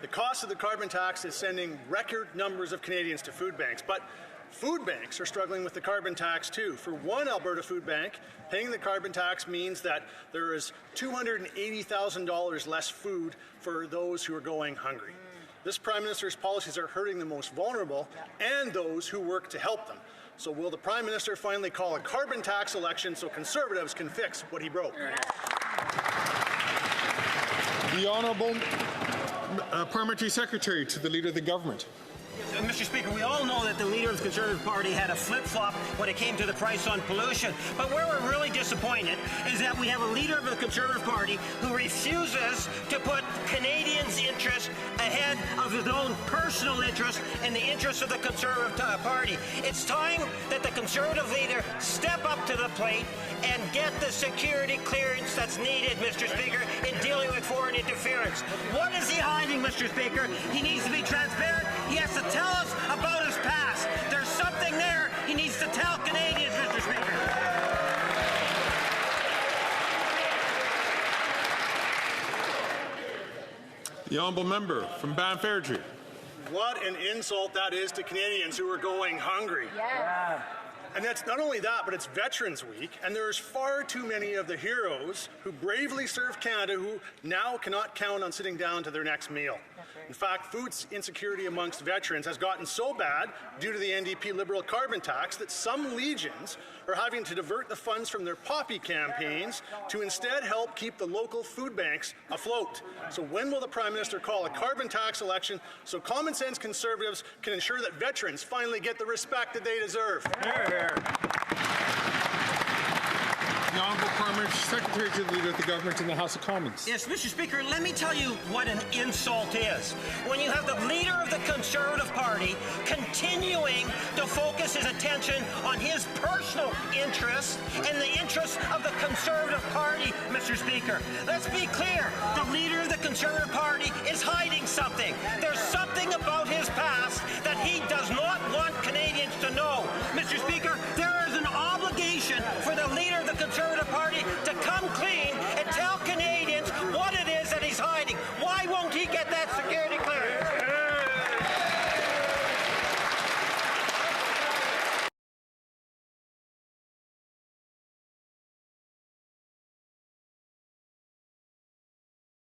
The cost of the carbon tax is sending record numbers of Canadians to food banks, but food banks are struggling with the carbon tax too. For one Alberta food bank, paying the carbon tax means that there is $280,000 less food for those who are going hungry. This Prime Minister's policies are hurting the most vulnerable and those who work to help them. So will the Prime Minister finally call a carbon tax election so Conservatives can fix what he broke? The Honourable Parliamentary Secretary to the Leader of the Government. Mr. Speaker, we all know that the leader of the Conservative Party had a flip-flop when it came to the price on pollution. But where we're really disappointed is that we have a leader of the Conservative Party who refuses to put Canadians' interest ahead of his own personal interest and the interests of the Conservative Party. It's time that the Conservative leader step up to the plate and get the security clearance that's needed, Mr. Speaker, in dealing with foreign interference. What is he hiding, Mr. Speaker? He needs to be transparent. He has to tell us about his past. There's something there he needs to tell Canadians, Mr. Speaker. The Honourable Member from Banff Airdrie. What an insult that is to Canadians who are going hungry. Yeah. And that's not only that, but it's Veterans Week, and there's far too many of the heroes who bravely served Canada who now cannot count on sitting down to their next meal. In fact, food insecurity amongst veterans has gotten so bad due to the NDP Liberal carbon tax that some legions are having to divert the funds from their poppy campaigns to instead help keep the local food banks afloat. So when will the Prime Minister call a carbon tax election so common sense Conservatives can ensure that veterans finally get the respect that they deserve? The Honourable Parliamentary Secretary to the Leader of the Government in the House of Commons. Yes, Mr. Speaker, let me tell you what an insult is. When you have the leader of the Conservative Party continuing to focus his attention on his personal interests and the interests of the Conservative Party, Mr. Speaker. Let's be clear, the leader of the Conservative Party is hiding something. There's something about his past that he does not want Canadians to know. Mr. Speaker, there is an obligation for the leader of the Conservative Party to come clean and tell